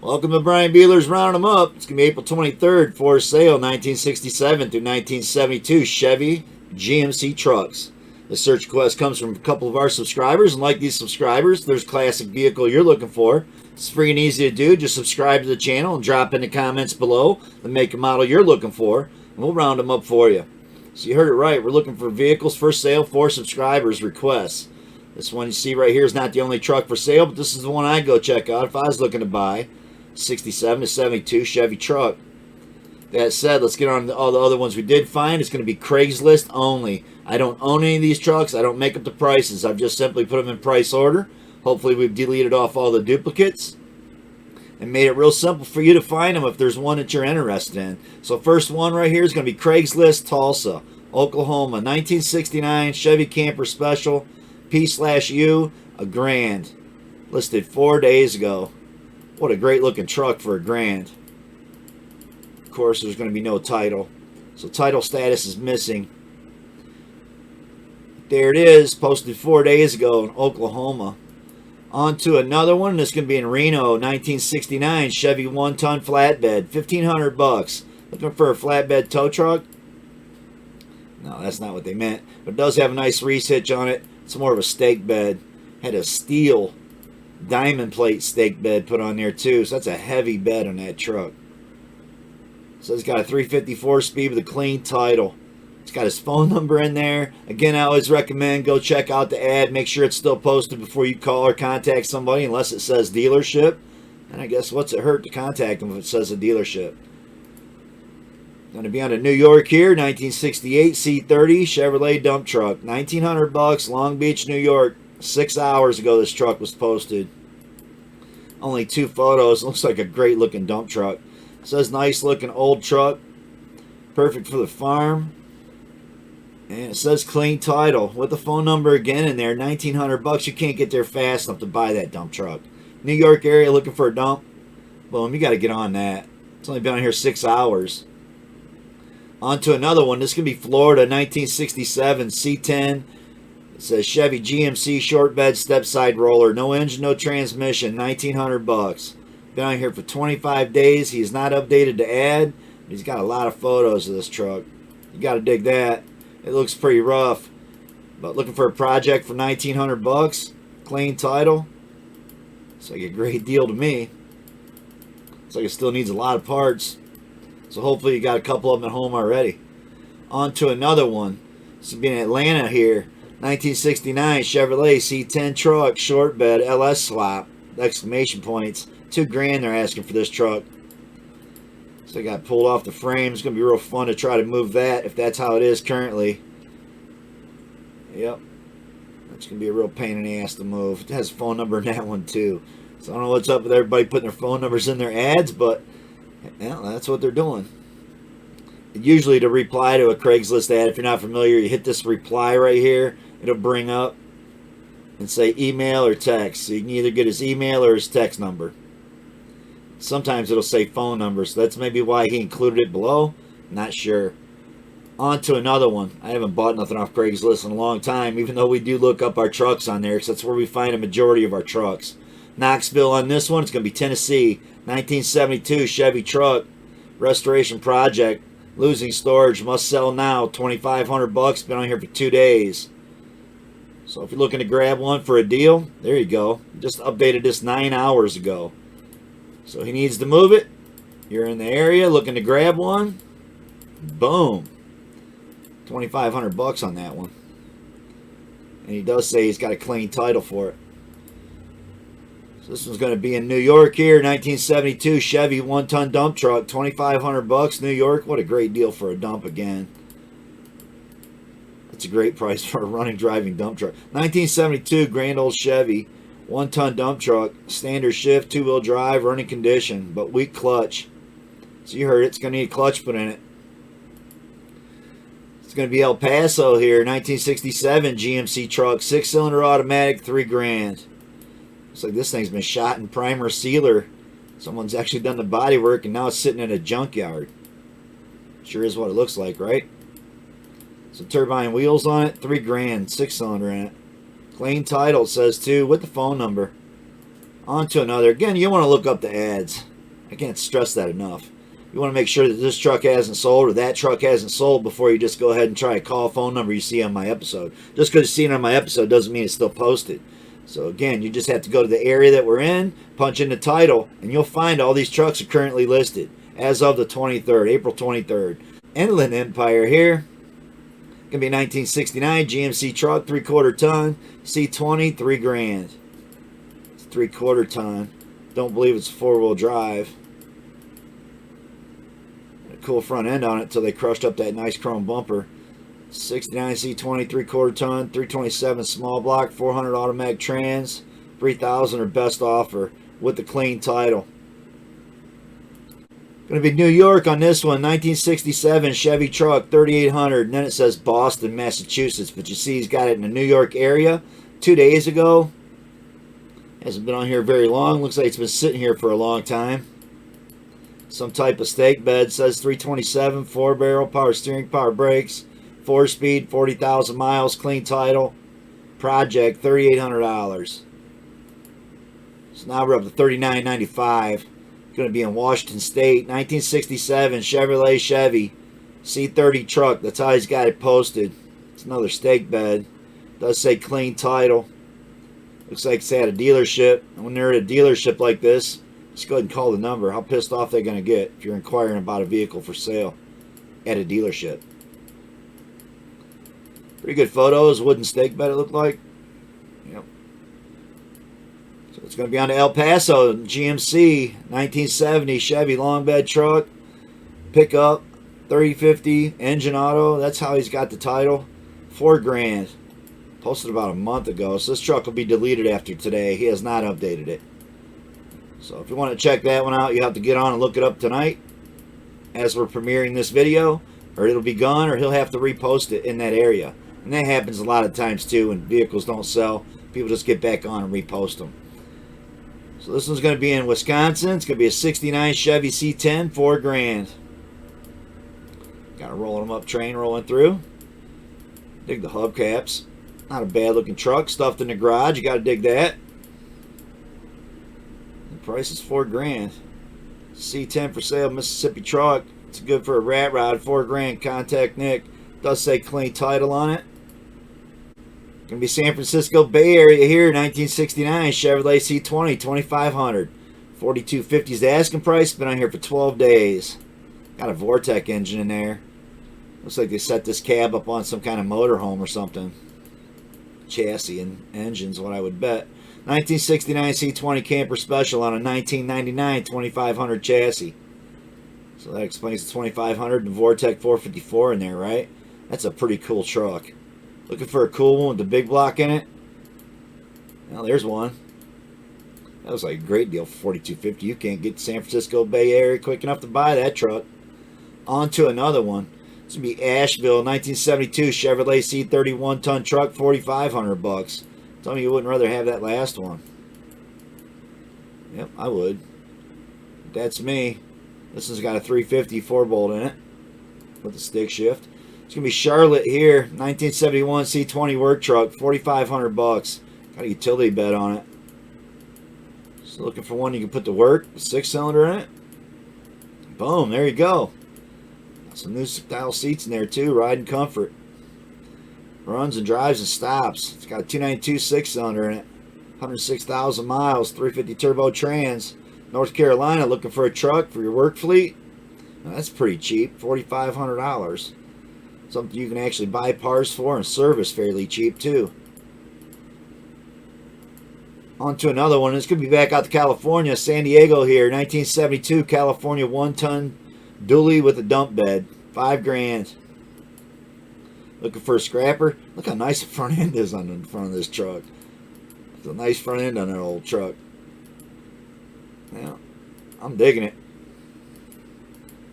Welcome to Brian Bealer's Rounding Them Up. It's going to be April 23rd, for sale, 1967 through 1972 Chevy GMC Trucks. The search request comes from a couple of our subscribers, and like these subscribers, there's a classic vehicle you're looking for. It's free and easy to do. Just subscribe to the channel and drop in the comments below the make and model you're looking for, and we'll round them up for you. So you heard it right. We're looking for vehicles for sale for subscribers' requests. This one you see right here is not the only truck for sale, but this is the one I'd go check out if I was looking to buy. 67 to 72 Chevy truck. That said, let's get on to all the other ones we did find. It's going to be Craigslist only. I don't own any of these trucks. I don't make up the prices. I've just simply put them in price order. Hopefully we've deleted off all the duplicates and made it real simple for you to find them if there's one that you're interested in. So first one right here is going to be Craigslist Tulsa, Oklahoma, 1969 Chevy Camper Special, P/U, $1,000. Listed 4 days ago. What a great looking truck for $1,000. Of course, there's going to be no title. So title status is missing. There it is, posted 4 days ago in Oklahoma. On to another one. This is going to be in Reno, 1969 Chevy 1-ton flatbed, $1,500. Looking for a flatbed tow truck? No, that's not what they meant. But it does have a nice reese hitch on it. It's more of a stake bed. Had a steel diamond plate stake bed put on there too, so that's a heavy bed on that truck. So it's got a 354 speed with a clean title. It's got his phone number in there. Again, I always recommend go check out the ad, make sure it's still posted before you call or contact somebody, unless it says dealership. And I guess what's it hurt to contact them if it says a dealership? Going to be on to New York here, 1968 C30 Chevrolet dump truck, $1,900, Long Beach, New York. 6 hours ago this truck was posted. Only 2 photos. Looks like a great looking dump truck. It says nice looking old truck. Perfect for the farm. And it says clean title. With the phone number again in there. $1,900. You can't get there fast enough to buy that dump truck. New York area looking for a dump. Boom, you got to get on that. It's only been on here 6 hours. On to another one. This is going to be Florida, 1967 C10. It says Chevy GMC short bed step side roller. No engine, no transmission. $1,900. Been on here for 25 days. He's not updated to add. But he's got a lot of photos of this truck. You got to dig that. It looks pretty rough. But looking for a project for $1,900. Clean title. It's like a great deal to me. It's like it still needs a lot of parts. So hopefully you got a couple of them at home already. On to another one. This will be in Atlanta here. 1969 Chevrolet C10 truck, short bed, LS swap, exclamation points. $2,000 they're asking for this truck. So I got pulled off the frame. It's going to be real fun to try to move that if that's how it is currently. Yep. That's going to be a real pain in the ass to move. It has a phone number in that one too. So I don't know what's up with everybody putting their phone numbers in their ads, but yeah, that's what they're doing. Usually to reply to a Craigslist ad, if you're not familiar, you hit this reply right here. It'll bring up and say email or text. So you can either get his email or his text number. Sometimes it'll say phone number, so that's maybe why he included it below. Not sure. On to another one. I haven't bought nothing off Craigslist in a long time, even though we do look up our trucks on there, because that's where we find a majority of our trucks. Knoxville on this one. It's going to be Tennessee. 1972 Chevy truck. Restoration project. Losing storage. Must sell now. $2,500. Been on here for 2 days. So if you're looking to grab one for a deal, there you go. Just updated this 9 hours ago. So he needs to move it. You're in the area looking to grab one. Boom. $2,500 on that one. And he does say he's got a clean title for it. So this one's going to be in New York here. 1972 Chevy 1-ton dump truck. $2,500. New York. What a great deal for a dump again. That's a great price for a running, driving dump truck. 1972 grand old Chevy 1-ton dump truck. Standard shift, 2-wheel drive, running condition, but weak clutch. So you heard it. It's going to need a clutch put in it. It's going to be El Paso here. 1967 GMC truck. 6-cylinder automatic, $3,000. Looks like this thing's been shot in primer sealer. Someone's actually done the body work and now it's sitting in a junkyard. Sure is what it looks like, right? Some turbine wheels on it, $3,000, 6-cylinder in it. Clean title, it says too, with the phone number. On to another. Again, you want to look up the ads. I can't stress that enough. You want to make sure that this truck hasn't sold or that truck hasn't sold before you just go ahead and try to call a phone number you see on my episode. Just because you see it on my episode doesn't mean it's still posted. So again, you just have to go to the area that we're in, punch in the title, and you'll find all these trucks are currently listed as of the 23rd, April 23rd. Inland Empire here. Gonna be 1969 GMC truck, 3/4 ton, C20, $3,000. It's 3/4 ton. Don't believe it's 4-wheel drive. A cool front end on it until they crushed up that nice chrome bumper. 69 C20, 3/4 ton, 327 small block, 400 automatic trans, 3,000 or best offer with the clean title. Going to be New York on this one, 1967 Chevy truck, 3,800, and then it says Boston, Massachusetts, but you see he's got it in the New York area 2 days ago. Hasn't been on here very long. Looks like it's been sitting here for a long time. Some type of stake bed. Says 327, 4-barrel, power steering, power brakes, 4-speed, 40,000 miles, clean title. Project, $3,800. So now we're up to $3,995. Going to be in Washington State, 1967 Chevrolet Chevy C30 truck. That's how he's got it posted. It's another stake bed. Does say clean title. Looks like it's at a dealership. And when they're at a dealership like this, just go ahead and call the number. How pissed off they're going to get if you're inquiring about a vehicle for sale at a dealership. Pretty good photos. Wooden stake bed it looked like. Yep. So it's going to be on to El Paso. GMC 1970 Chevy long bed truck. Pickup. 3050 engine auto. That's how he's got the title. $4,000. Posted about a month ago, so this truck will be deleted after today. He has not updated it. So if you want to check that one out, you have to get on and look it up tonight as we're premiering this video, or it'll be gone, or he'll have to repost it in that area. And that happens a lot of times too when vehicles don't sell. People just get back on and repost them. So this one's going to be in Wisconsin. It's going to be a 69 Chevy C10, $4,000. Got a rolling them up train rolling through. Dig the hubcaps. Not a bad looking truck, stuffed in the garage. You got to dig that. The price is $4,000. C10 for sale, Mississippi truck. It's good for a rat rod. $4,000. Contact Nick. Does say clean title on it. Gonna be San Francisco Bay Area here. 1969 Chevrolet C20, 2,500. 4,250 is the asking price. Been on here for 12 days. Got a Vortec engine in there. Looks like they set this cab up on some kind of motorhome or something. Chassis and engines, what I would bet. 1969 C20 Camper Special on a 1999 2,500 chassis. So that explains the 2,500 and Vortec 454 in there, right? That's a pretty cool truck. Looking for a cool one with the big block in it? Well, there's one. That was like a great deal for $4,250. You can't get to San Francisco Bay Area quick enough to buy that truck. On to another one. This would be Asheville, 1972 Chevrolet C31 ton truck, $4,500. Tell me you wouldn't rather have that last one. Yep, I would. That's me. This has got a 350 4-bolt in it with a stick shift. It's gonna be Charlotte here, 1971 C20 work truck, $4,500. Got a utility bed on it. So looking for one you can put to work, a 6-cylinder in it. Boom, there you go. Some new style seats in there too, riding comfort. Runs and drives and stops. It's got a 292 6-cylinder in it. 106,000 miles, 350 turbo trans. North Carolina, looking for a truck for your work fleet? Now, that's pretty cheap, $4,500. Something you can actually buy parts for and service fairly cheap too. On to another one. It's going to be back out to California, San Diego here, 1972 California 1-ton dually with a dump bed, $5,000. Looking for a scrapper? Look how nice the front end is on the front of this truck. It's a nice front end on that old truck. Yeah, I'm digging it.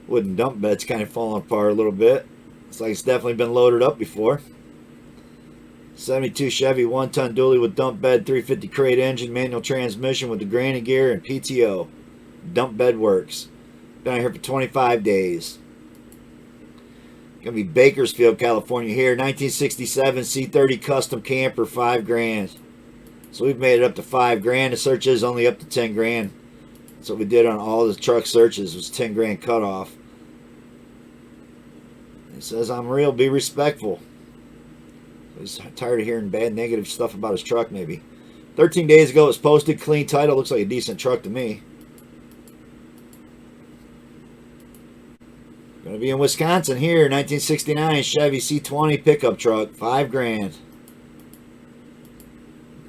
Wooden dump bed's kind of falling apart a little bit. It's like it's definitely been loaded up before. 72 Chevy 1-ton dually with dump bed, 350 crate engine, manual transmission with the granny gear and PTO. Dump bed works. Been out here for 25 days. Gonna be Bakersfield, California here. 1967 C30 custom camper, $5,000. So we've made it up to $5,000. The search is only up to $10,000. That's what we did on all the truck searches, was 10 grand cutoff. It says, I'm real, be respectful. He's tired of hearing bad, negative stuff about his truck, maybe. 13 days ago, it was posted, clean title. Looks like a decent truck to me. Going to be in Wisconsin here, 1969 Chevy C20 pickup truck, 5 grand.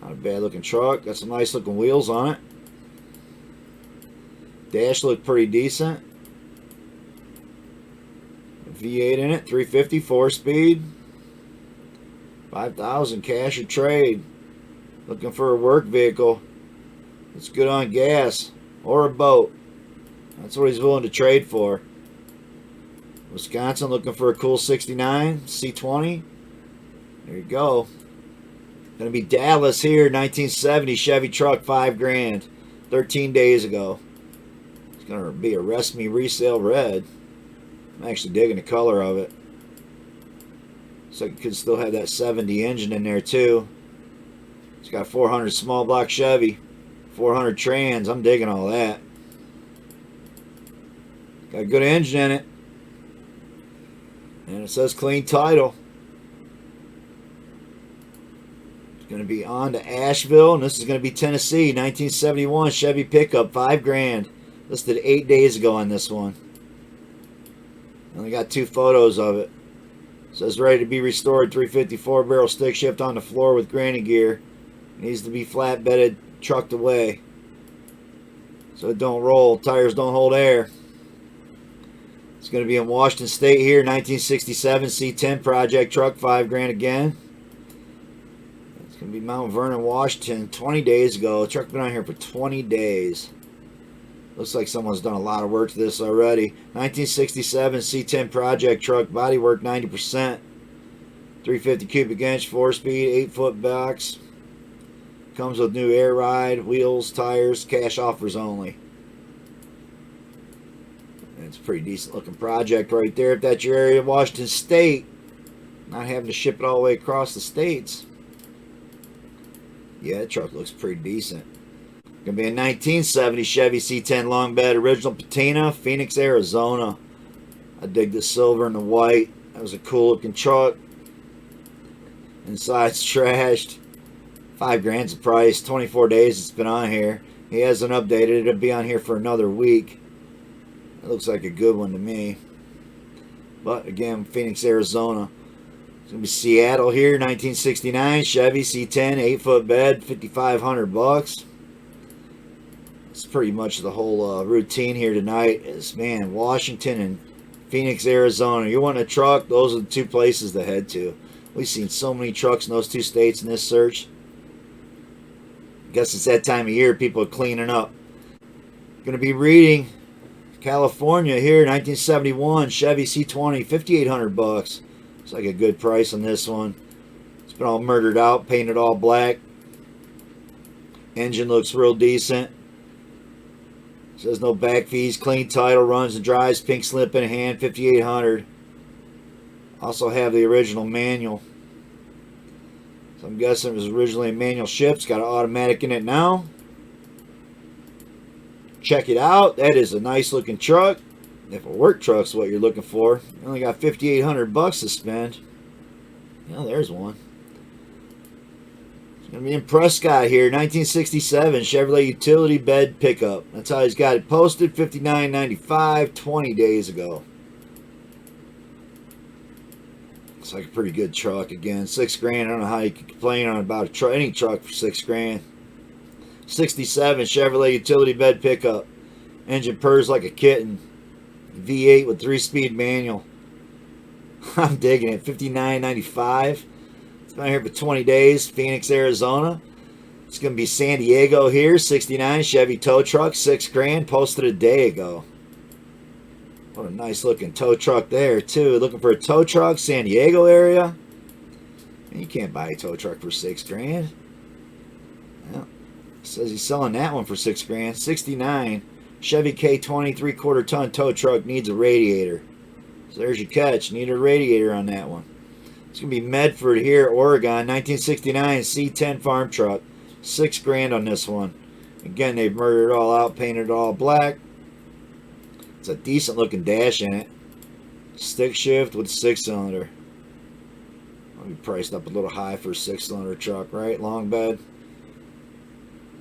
Not a bad looking truck. Got some nice looking wheels on it. Dash looked pretty decent. V8 in it, 350, 4-speed. 5,000 cash or trade. Looking for a work vehicle. It's good on gas or a boat. That's what he's willing to trade for. Wisconsin looking for a cool 69 C20. There you go. Gonna be Dallas here, 1970 Chevy truck, 5 grand. 13 days ago. It's gonna be a Rest Me resale red. I'm actually digging the color of it. So it could still have that 70 engine in there too. It's got 400 small block Chevy, 400 trans. I'm digging all that. Got a good engine in it. And it says clean title. It's going to be on to Asheville. And this is going to be Tennessee. 1971 Chevy pickup. 5 grand. Listed 8 days ago on this one. Only got 2 photos of it. It says ready to be restored. 354 barrel stick shift on the floor with granny gear. Needs to be flatbedded, trucked away. So it don't roll. Tires don't hold air. It's going to be in Washington State here, 1967 C10 project truck, 5 grand again. It's going to be Mount Vernon, Washington, 20 days ago. The truck been on here for 20 days. Looks like someone's done a lot of work to this already. 1967 C10 project truck, bodywork 90%. 350 cubic inch, 4-speed, 8-foot box. Comes with new air ride, wheels, tires, cash offers only. It's a pretty decent looking project right there. If that's your area of Washington State, not having to ship it all the way across the states. Yeah, that truck looks pretty decent. Gonna be a 1970 Chevy C10 long bed, original patina, Phoenix, Arizona. I dig the silver and the white. That was a cool looking truck. Inside's trashed. 5 grand's the price. 24 days it's been on here. He hasn't updated it. It'll be on here for another week. It looks like a good one to me. But again, Phoenix, Arizona. It's going to be Seattle here, 1969 Chevy C10, 8-foot bed, 5,500 bucks. It's pretty much the whole routine here tonight. Is, man, Washington and Phoenix, Arizona. You want a truck? Those are the 2 places to head to. We've seen so many trucks in those 2 states in this search. I guess it's that time of year people are cleaning up. Going to be reading California here, 1971 Chevy C20, 5,800 bucks. It's like a good price on this one. It's been all murdered out, painted all black. Engine looks real decent. Says no back fees, clean title, runs and drives, pink slip in hand, 5,800. Also have the original manual. So I'm guessing it was originally a manual shift. It's got an automatic in it now. Check it out. That is a nice looking truck. If a work truck's what you're looking for, you only got 5,800 bucks to spend. Yeah, there's one. It's going to be in Prescott here, 1967 Chevrolet utility bed pickup. That's how he's got it posted, $59.95, 20 days ago. Looks like a pretty good truck again. 6 grand. I don't know how you can complain on about a truck, any truck for 6 grand. 67 Chevrolet utility bed pickup. Engine purrs like a kitten. V8 with 3-speed manual. I'm digging it. $59.95. It's been here for 20 days. Phoenix, Arizona. It's going to be San Diego here. 69 Chevy tow truck. 6 grand. Posted a day ago. What a nice looking tow truck there too. Looking for a tow truck. San Diego area. And you can't buy a tow truck for 6 grand. Well, says he's selling that one for 6 grand. 69 Chevy K20 3/4 ton tow truck needs a radiator. So there's your catch. Need a radiator on that one. It's going to be Medford here, Oregon. 1969 C10 farm truck. 6 grand on this one. Again, they've murdered it all out, painted it all black. It's a decent looking dash in it. Stick shift with 6-cylinder. I'll be priced up a little high for a 6-cylinder truck, right? Long bed.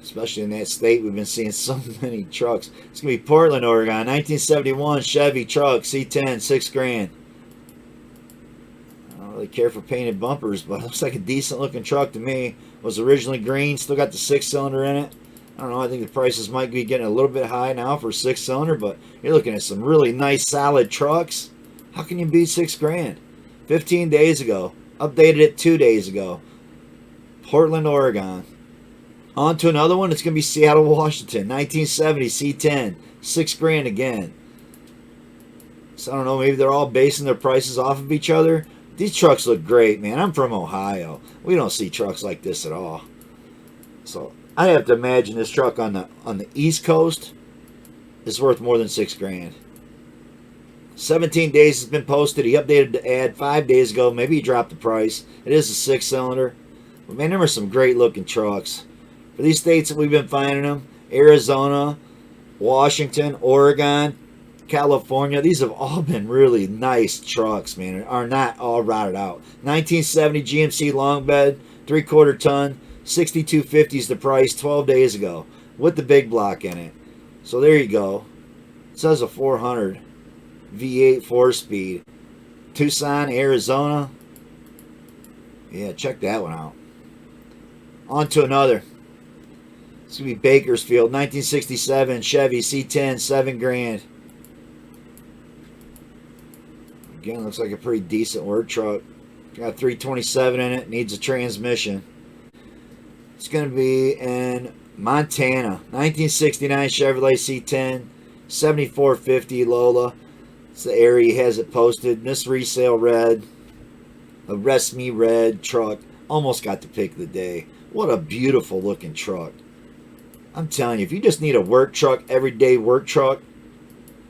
Especially in that state, we've been seeing so many trucks. It's going to be Portland, Oregon. 1971 Chevy truck, C10, $6,000. I don't really care for painted bumpers, but it looks like a decent looking truck to me. It was originally green, still got the 6-cylinder in it. I don't know, I think the prices might be getting a little bit high now for a 6-cylinder, but you're looking at some really nice, solid trucks. How can you beat $6,000? 15 days ago. Updated it 2 days ago. Portland, Oregon. On to another one. It's going to be Seattle, Washington. 1970 C10. $6,000 again. So I don't know. Maybe they're all basing their prices off of each other. These trucks look great, man. I'm from Ohio. We don't see trucks like this at all. So I have to imagine this truck on the East Coast is worth more than $6,000. 17 days has been posted. He updated the ad 5 days ago. Maybe he dropped the price. It is a 6-cylinder. But man, there were some great looking trucks. For these states that we've been finding them, Arizona, Washington, Oregon, California, these have all been really nice trucks, man. Are not all rotted out. 1970 GMC long bed, 3/4 ton, $6,250 is the price 12 days ago with the big block in it. So there you go. It says a 400 V8 4-speed. Tucson, Arizona. Yeah, check that one out. On to another. It's going to be Bakersfield, 1967 Chevy C10, $7,000. Again, looks like a pretty decent work truck. Got 327 in it, needs a transmission. It's going to be in Montana, 1969 Chevrolet C10, $7,450 Lola. It's the area he has it posted. This resale red, a Rest Me red truck. Almost got the pick of the day. What a beautiful looking truck. I'm telling you, if you just need a work truck, everyday work truck,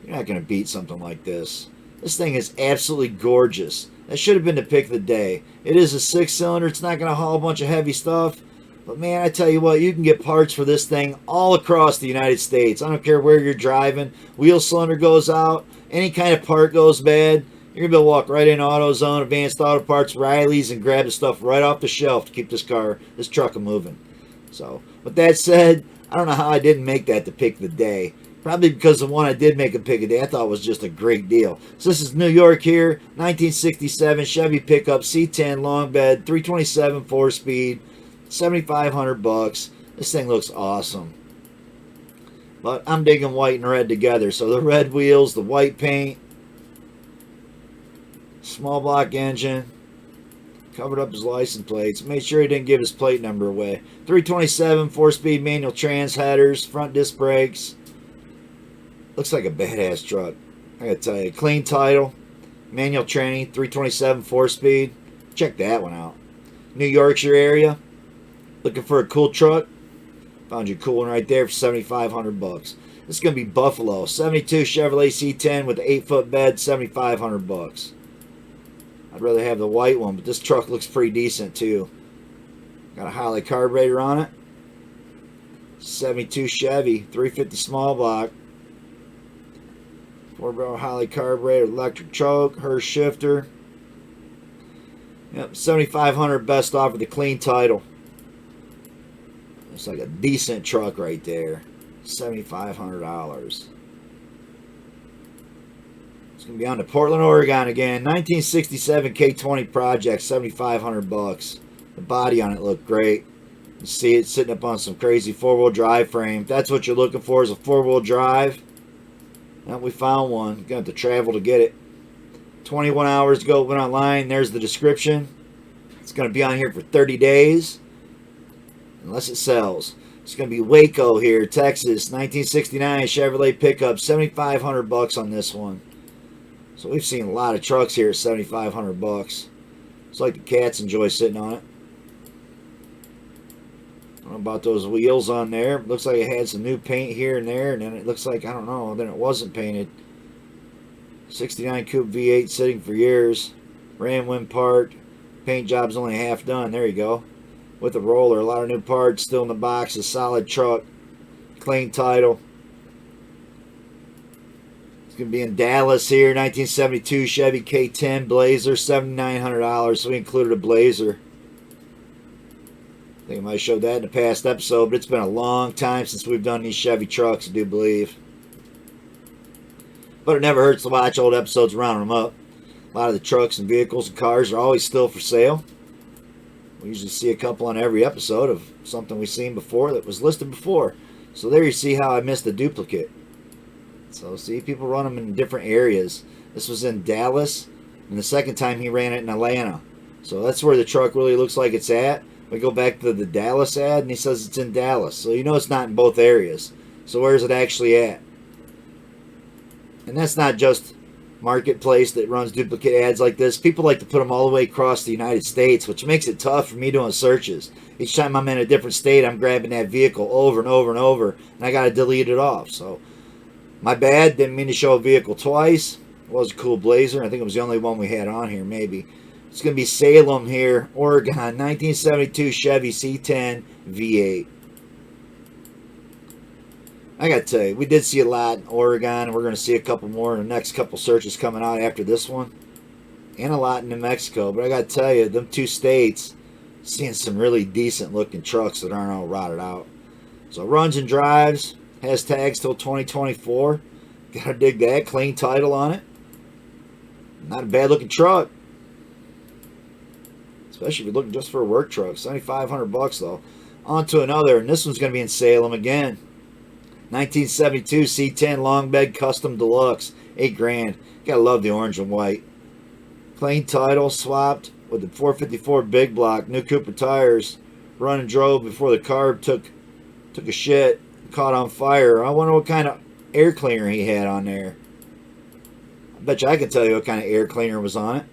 you're not going to beat something like this. This thing is absolutely gorgeous. That should have been the pick of the day. It is a 6-cylinder. It's not going to haul a bunch of heavy stuff. But man, I tell you what, you can get parts for this thing all across the United States. I don't care where you're driving. Wheel cylinder goes out. Any kind of part goes bad. You're going to be able to walk right in AutoZone, Advanced Auto Parts, Riley's, and grab the stuff right off the shelf to keep this truck moving. So, with that said, I don't know how I didn't make that the pick of the day. Probably because the one I did make a pick of the day I thought was just a great deal. So this is New York here, 1967 Chevy pickup, C10 long bed, 327 4-speed, $7,500. This thing looks awesome. But I'm digging white and red together. So the red wheels, the white paint, small block engine, covered up his license plates. Made sure he didn't give his plate number away. 327 4-speed manual trans headers, front disc brakes. Looks like a badass truck. I gotta tell you, clean title, manual tranny, 327 4-speed. Check that one out. New Yorkshire area, looking for a cool truck? Found you a cool one right there for $7,500. This is gonna be Buffalo, 72 Chevrolet C10 with the 8-foot bed, $7,500. I'd rather have the white one, but this truck looks pretty decent too. Got a Holley carburetor on it. 72 Chevy, 350 small block. 4-barrel Holley carburetor, electric choke, Hurst shifter. Yep, 7,500 best offer, the clean title. Looks like a decent truck right there. $7,500. It's going to be on to Portland, Oregon again. 1967 K20 Project, $7,500. The body on it looked great. You see it sitting up on some crazy 4-wheel drive frame. If that's what you're looking for, is a 4-wheel drive. Well, we found one. You're going to have to travel to get it. 21 hours ago, went online. There's the description. It's going to be on here for 30 days. Unless it sells. It's going to be Waco here, Texas. 1969 Chevrolet pickup. $7,500 on this one. So we've seen a lot of trucks here at $7,500. It's like the cats enjoy sitting on it. I don't know about those wheels on there. Looks like it had some new paint here and there. And then it looks like, I don't know, then it wasn't painted. 69 Coupe V8 sitting for years. Ram wind part. Paint job's only half done. There you go. With the roller. A lot of new parts still in the box. A solid truck. clean title. It's going to be in Dallas here. 1972 Chevy K10 Blazer, $7,900. So we included a Blazer. I think I might have showed that in the past episode, but it's been a long time since we've done these Chevy trucks, I do believe. But it never hurts to watch old episodes, round them up. A lot of the trucks and vehicles and cars are always still for sale. We usually see a couple on every episode of something we've seen before that was listed before. So there you see how I missed a duplicate. So see, people run them in different areas. This was in Dallas, and the second time he ran it in Atlanta. So that's where the truck really looks like it's at. We go back to the Dallas ad, and he says it's in Dallas. So you know it's not in both areas. So where's it actually at? And that's not just Marketplace that runs duplicate ads like this. People like to put them all the way across the United States, which makes it tough for me doing searches. Each time I'm in a different state, I'm grabbing that vehicle over and over and over, and I got to delete it off. So my bad. Didn't mean to show a vehicle twice. It was a cool Blazer. I think it was the only one we had on here, maybe. It's going to be Salem here, Oregon, 1972 Chevy C10 V8. I got to tell you, we did see a lot in Oregon, and we're going to see a couple more in the next couple searches coming out after this one. And a lot in New Mexico. But I got to tell you, them two states, seeing some really decent looking trucks that aren't all rotted out. So runs and drives, has tags till 2024. Got to dig that, clean title on it. Not a bad looking truck. Especially if you're looking just for a work truck. $7,500 though. On to another, and this one's going to be in Salem again. 1972 C10 long bed custom deluxe, $8,000. Gotta love the orange and white. Clean title, swapped with the 454 big block, new Cooper tires. Run and drove before the carb took a shit, caught on fire. I wonder what kind of air cleaner he had on there. I bet you I can tell you what kind of air cleaner was on it.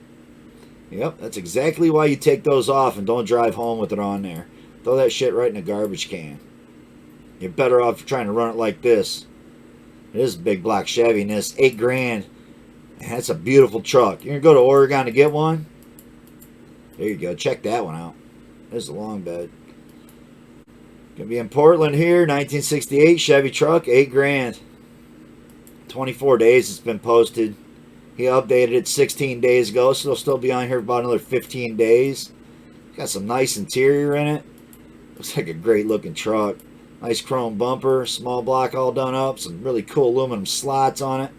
Yep, that's exactly why you take those off and don't drive home with it on there. Throw that shit right in a garbage can. You're better off trying to run it like this. It is a big block Chevy, and this $8,000. That's a beautiful truck. You're gonna go to Oregon to get one. There you go. Check that one out. There's a long bed. Gonna be in Portland here. 1968 Chevy truck, $8,000. 24 days it's been posted. He updated it 16 days ago, so it'll still be on here for about another 15 days. Got some nice interior in it. Looks like a great looking truck. Nice chrome bumper, small block all done up, some really cool aluminum slots on it.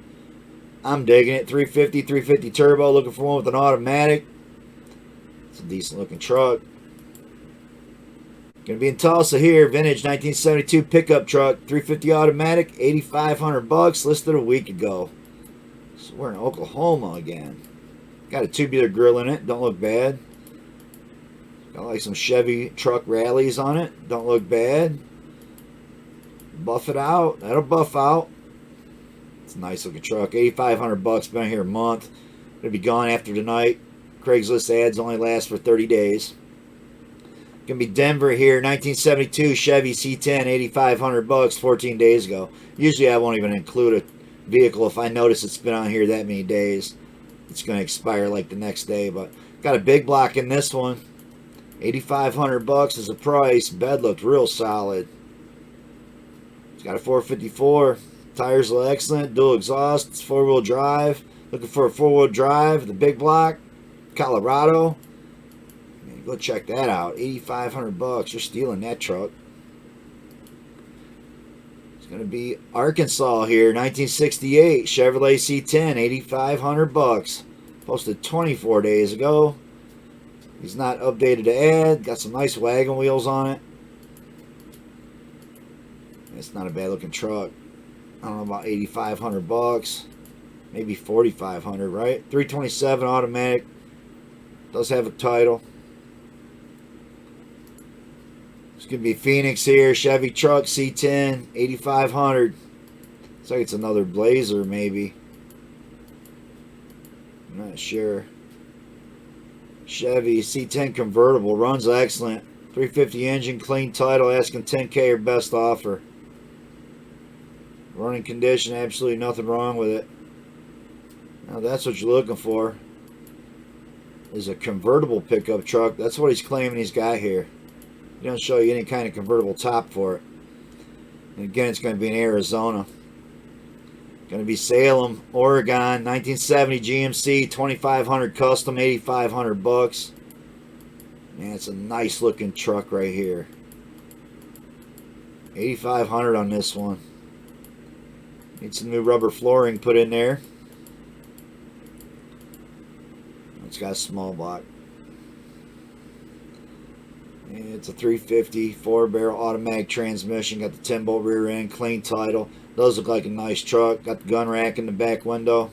I'm digging it. 350 turbo, looking for one with an automatic. It's a decent looking truck. Gonna be in Tulsa here, vintage 1972 pickup truck, 350 automatic, $8,500, listed a week ago. So we're in Oklahoma again. Got a tubular grill in it, don't look bad. Got like some Chevy truck rallies on it, don't look bad. Buff it out, that'll buff out. It's a nice looking truck, $8,500, been here a month. It'll be gone after tonight. Craigslist ads only last for 30 days. Gonna be Denver here, 1972 Chevy C10, $8,500, 14 days ago. Usually I won't even include a vehicle if I notice it's been on here that many days. It's gonna expire like the next day, but got a big block in this one. $8,500 is the price. Bed looked real solid. It's got a 454. Tires look excellent. Dual exhaust. It's 4-wheel drive. Looking for a 4-wheel drive. The big block. Colorado. Go check that out. $8,500. You're stealing that truck. It's going to be Arkansas here. 1968 Chevrolet C10. $8,500. Posted 24 days ago. He's not updated to add. Got some nice wagon wheels on it. It's not a bad looking truck. I don't know about $8,500. Maybe $4,500, right? 327 automatic. Does have a title. It's going to be Phoenix here. Chevy truck C10. $8,500. Looks like it's another Blazer maybe. I'm not sure. Chevy C10 convertible. Runs excellent. 350 engine. Clean title. Asking $10,000 or best offer. Running condition. Absolutely nothing wrong with it. Now that's what you're looking for. Is a convertible pickup truck. That's what he's claiming he's got here. He don't show you any kind of convertible top for it. And again, it's going to be in Arizona. Going to be Salem, Oregon, 1970 GMC 2500 custom, 8,500 bucks. Man, it's a nice looking truck right here. 8,500 on this one. Need some new rubber flooring put in there. It's got a small block. And it's a 350 4-barrel automatic transmission. Got the 10-bolt rear end, clean title. Does look like a nice truck. Got the gun rack in the back window.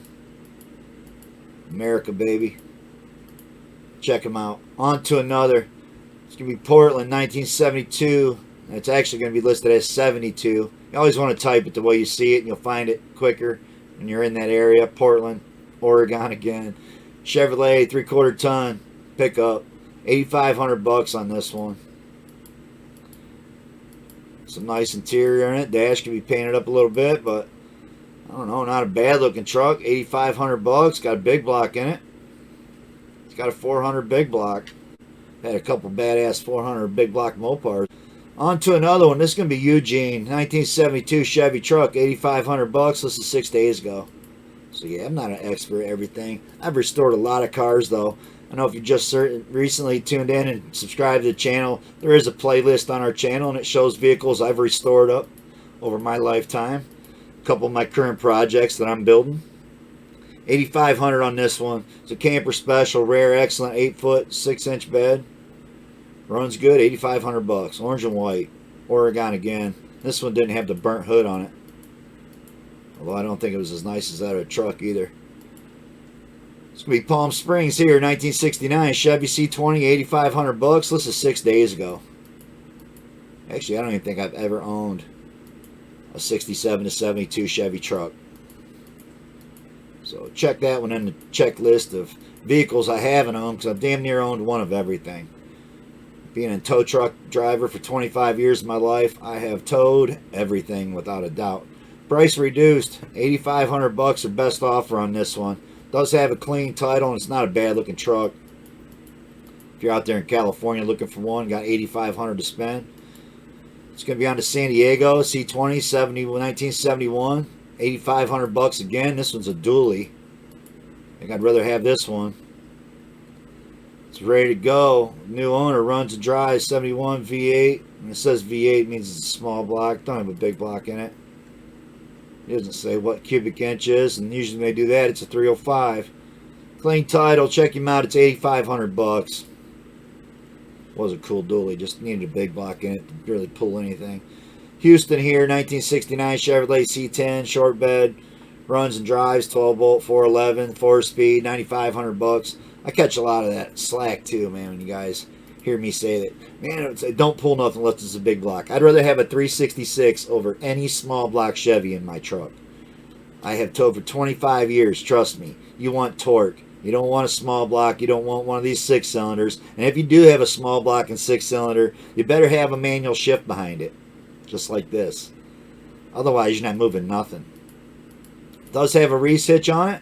America, baby. Check them out. On to another. It's going to be Portland, 1972. It's actually going to be listed as 72. You always want to type it the way you see it, and you'll find it quicker when you're in that area. Portland, Oregon again. Chevrolet 3/4 ton pickup. 8,500 bucks on this one. Some nice interior in it. Dash can be painted up a little bit, but I don't know, not a bad looking truck. 8,500 bucks. Got a big block in it. It's got a 400 big block. Had a couple badass 400 big block Mopars. On to another one. This is going to be Eugene, 1972 Chevy truck, 8,500 bucks. This is 6 days ago. So yeah, I'm not an expert at everything. I've restored a lot of cars though. I know if you just recently tuned in and subscribed to the channel, there is a playlist on our channel and it shows vehicles I've restored up over my lifetime. A couple of my current projects that I'm building. 8,500 on this one. It's a camper special, rare, excellent, 8-foot, 6-inch bed. Runs good, 8,500 bucks. Orange and white. Oregon again. This one didn't have the burnt hood on it. Although I don't think it was as nice as that of a truck either. It's going to be Palm Springs here, 1969 Chevy C20, 8,500 bucks. This is 6 days ago. Actually, I don't even think I've ever owned a 67 to 72 Chevy truck. So check that one in the checklist of vehicles I haven't owned, because I've damn near owned one of everything. Being a tow truck driver for 25 years of my life, I have towed everything without a doubt. Price reduced, 8,500 bucks, or best offer on this one. Does have a clean title, and it's not a bad looking truck. If you're out there in California looking for one, got 8,500 to spend. It's going to be on to San Diego, C20, 1971, 8,500 bucks again. This one's a dually. I think I'd rather have this one. It's ready to go. New owner, runs and drives, 71 V8. And it says V8 means it's a small block. Don't have a big block in it. It doesn't say what cubic inch is, and usually when they do that, it's a 305. Clean title, check him out. It's 8,500 bucks. Was a cool dually, just needed a big block in it to really pull anything. Houston here, 1969 Chevrolet C10, short bed, runs and drives, 12-bolt, 411, 4-speed, 9,500 bucks. I catch a lot of that slack too, man, when you guys hear me say that. Man, don't pull nothing unless it's a big block. I'd rather have a 366 over any small block Chevy in my truck. I have towed for 25 years, trust me. You want torque. You don't want a small block. You don't want one of these 6-cylinders. And if you do have a small block and 6-cylinder, you better have a manual shift behind it. Just like this. Otherwise, you're not moving nothing. It does have a Reese hitch on it.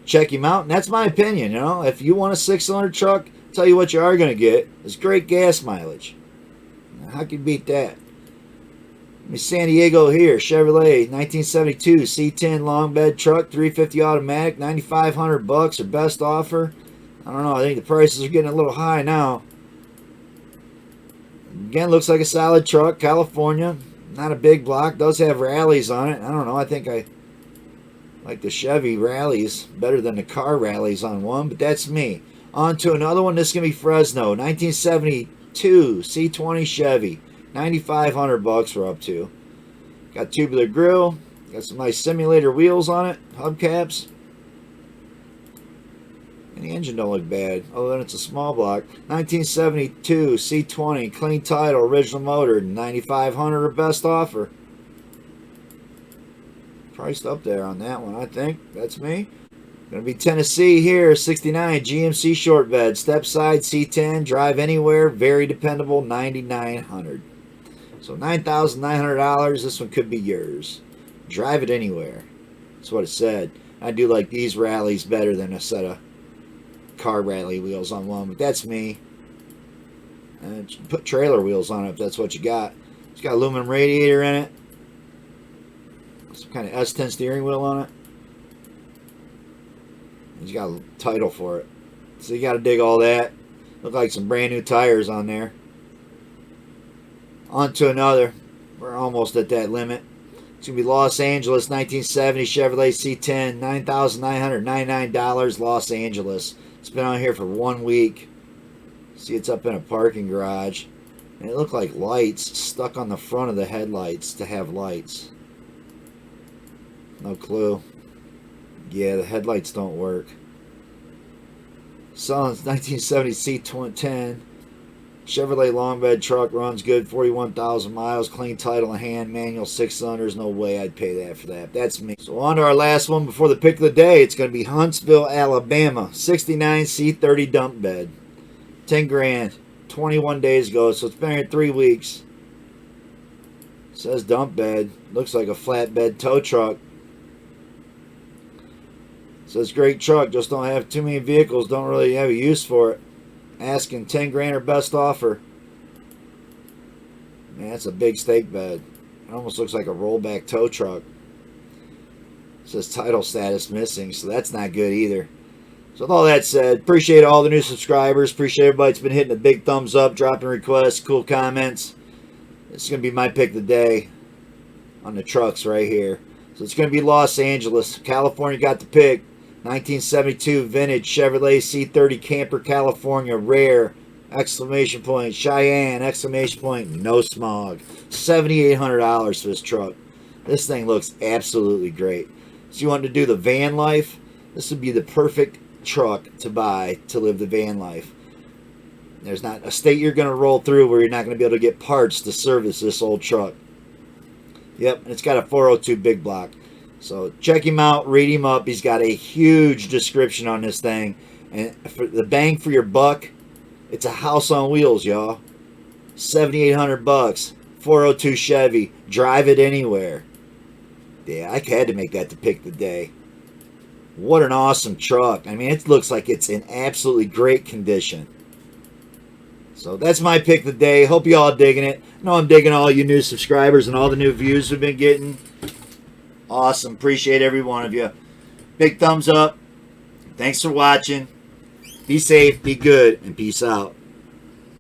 Check him out. And that's my opinion, you know. If you want a 6-cylinder truck, tell you what you are going to get is great gas mileage. How can you beat that? San Diego here, Chevrolet 1972 C10 long bed truck, 350 automatic, 9,500 bucks, or best offer. I don't know, I think the prices are getting a little high now. Again, looks like a solid truck, California. Not a big block, does have rallies on it. I don't know, I think I like the Chevy rallies better than the car rallies on one, but that's me. On to another one. This is going to be Fresno, 1972 C20 Chevy. 9,500 bucks we're up to. Got tubular grill. Got some nice simulator wheels on it. Hubcaps. And the engine don't look bad. Other than it's a small block. 1972 C20. Clean title. Original motor. 9,500 or best offer. Priced up there on that one, I think. That's me. Going to be Tennessee here, 69 GMC short bed, step side C10, drive anywhere, very dependable, 9,900. So $9,900, this one could be yours. Drive it anywhere. That's what it said. I do like these rallies better than a set of car rally wheels on one, but that's me. And put trailer wheels on it if that's what you got. It's got aluminum radiator in it. Some kind of S10 steering wheel on it. He's got a title for it. So you got to dig all that. Look like some brand new tires on there. On to another. We're almost at that limit. It's going to be Los Angeles 1970 Chevrolet C10. $9,999 Los Angeles. It's been on here for 1 week. See, it's up in a parking garage. And it looked like lights stuck on the front of the headlights to have lights. No clue. Yeah, the headlights don't work. Selling 1970 C10 Chevrolet long bed truck, runs good, 41,000 miles, clean title in hand, manual 6 cylinders. No way I'd pay that for that. That's me. So on to our last one before the pick of the day. It's going to be Huntsville, Alabama, 69 C30 dump bed, 10 grand, 21 days ago. So it's been here 3 weeks. It says dump bed. Looks like a flatbed tow truck. Says great truck, just don't have too many vehicles, don't really have a use for it. Asking 10 grand or best offer. Man, that's a big stake bed. It almost looks like a rollback tow truck. It says title status missing, so that's not good either. So with all that said, appreciate all the new subscribers. Appreciate everybody that's been hitting a big thumbs up, dropping requests, cool comments. This is going to be my pick of the day on the trucks right here. So it's going to be Los Angeles. California got the pick. 1972 vintage Chevrolet C30 camper, California, rare, exclamation point, Cheyenne, exclamation point, no smog. $7,800 for this truck. This thing looks absolutely great. So you want to do the van life? This would be the perfect truck to buy to live the van life. There's not a state you're going to roll through where you're not going to be able to get parts to service this old truck. Yep, and it's got a 402 big block. So check him out, read him up. He's got a huge description on this thing. And for the bang for your buck, it's a house on wheels, y'all. $7,800. 402 Chevy. Drive it anywhere. Yeah, I had to make that the pick of the day. What an awesome truck. I mean, it looks like it's in absolutely great condition. So that's my pick of the day. Hope you all digging it. I know I'm digging all you new subscribers and all the new views we've been getting. Awesome. Appreciate every one of you. Big thumbs up. Thanks for watching. Be safe, be good, and peace out.